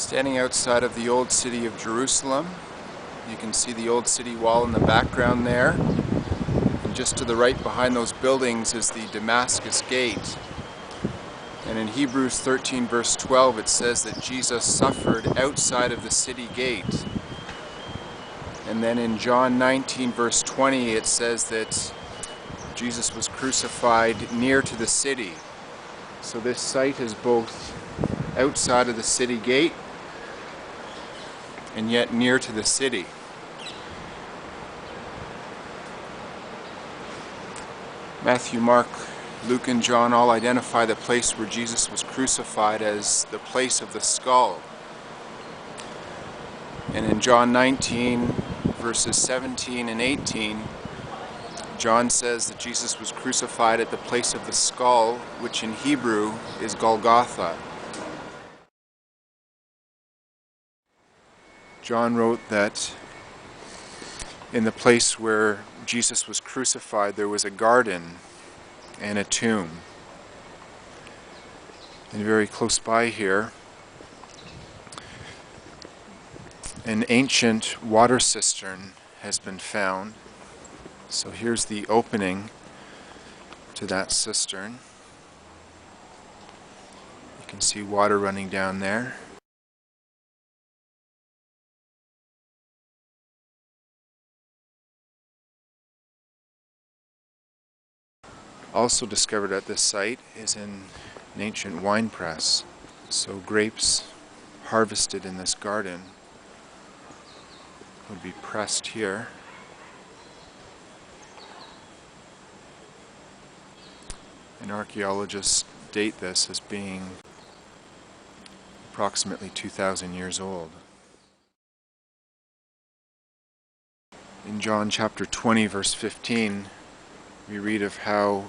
Standing outside of the old city of Jerusalem, you can see the old city wall in the background there. And just to the right behind those buildings is the Damascus Gate. And in Hebrews 13 verse 12 it says that Jesus suffered outside of the city gate. And then in John 19 verse 20 it says that Jesus was crucified near to the city. So this site is both outside of the city gate and yet near to the city. Matthew, Mark, Luke, and John all identify the place where Jesus was crucified as the place of the skull. And in John 19, verses 17 and 18, John says that Jesus was crucified at the place of the skull, which in Hebrew is Golgotha. John wrote that in the place where Jesus was crucified there was a garden and a tomb. And very close by here, an ancient water cistern has been found. So here's the opening to that cistern. You can see water running down there. Also discovered at this site is an ancient wine press. So grapes harvested in this garden would be pressed here. And archaeologists date this as being approximately 2,000 years old. In John chapter 20 verse 15 we read of how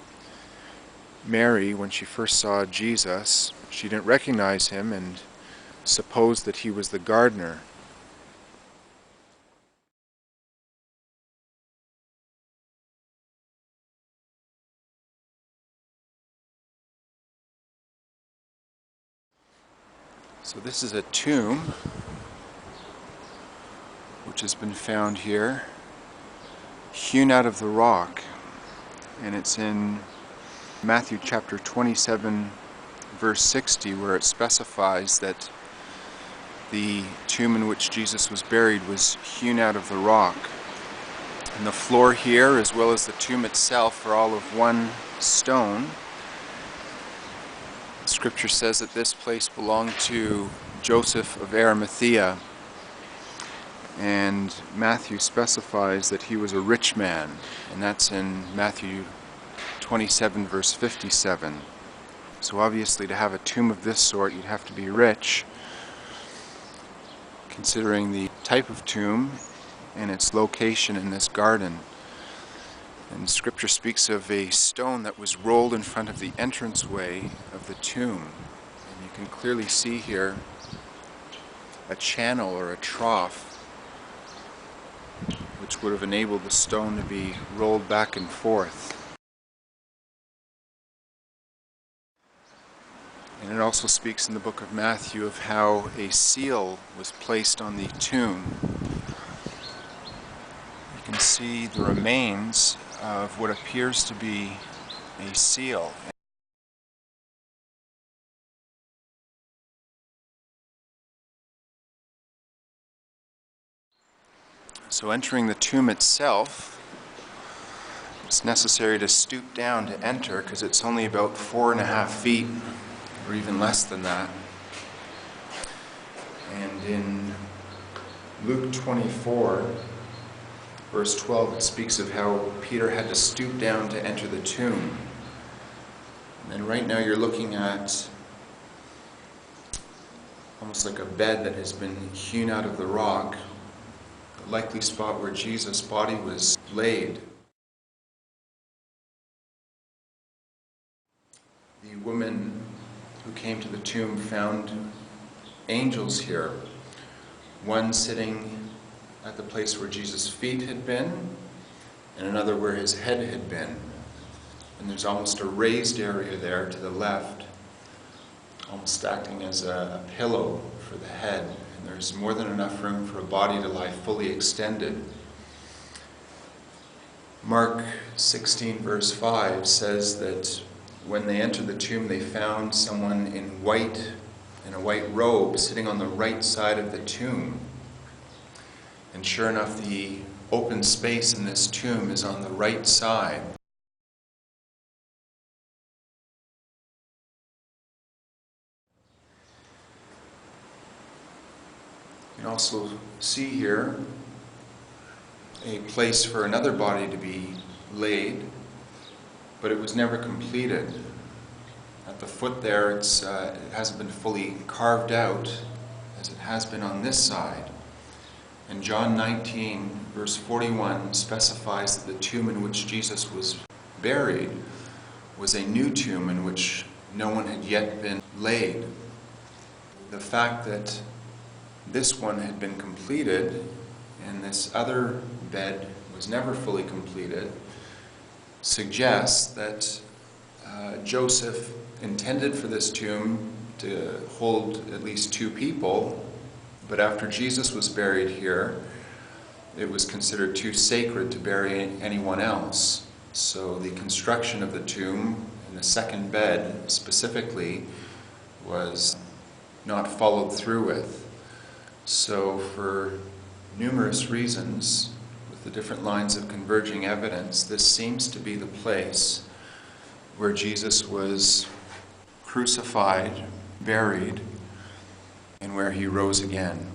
Mary, when she first saw Jesus, she didn't recognize him and supposed that he was the gardener. So this is a tomb which has been found here, hewn out of the rock, and it's in Matthew chapter 27 verse 60 where it specifies that the tomb in which Jesus was buried was hewn out of the rock. And the floor here as well as the tomb itself are all of one stone. Scripture says that this place belonged to Joseph of Arimathea, and Matthew specifies that he was a rich man, and that's in Matthew 27 verse 57. So obviously to have a tomb of this sort you'd have to be rich, considering the type of tomb and its location in this garden. And Scripture speaks of a stone that was rolled in front of the entranceway of the tomb. And you can clearly see here a channel or a trough which would have enabled the stone to be rolled back and forth. And it also speaks in the book of Matthew of how a seal was placed on the tomb. You can see the remains of what appears to be a seal. So entering the tomb itself, it's necessary to stoop down to enter because it's only about 4.5 feet, or even less than that. And in Luke 24, verse 12, it speaks of how Peter had to stoop down to enter the tomb. And then right now you're looking at almost like a bed that has been hewn out of the rock, the likely spot where Jesus' body was laid. The woman who came to the tomb found angels here, one sitting at the place where Jesus' feet had been, and another where his head had been. And there's almost a raised area there to the left almost acting as a pillow for the head. And there's more than enough room for a body to lie fully extended. Mark 16 verse 5 says that when they entered the tomb, they found someone in a white robe sitting on the right side of the tomb. And sure enough, the open space in this tomb is on the right side. You can also see here a place for another body to be laid, but it was never completed. At the foot there, it hasn't been fully carved out as it has been on this side. And John 19, verse 41, specifies that the tomb in which Jesus was buried was a new tomb in which no one had yet been laid. The fact that this one had been completed and this other bed was never fully completed suggests that Joseph intended for this tomb to hold at least 2 people, but after Jesus was buried here, it was considered too sacred to bury anyone else. So the construction of the tomb and the second bed specifically was not followed through with. So for numerous reasons, with the different lines of converging evidence, this seems to be the place where Jesus was crucified, buried, and where he rose again.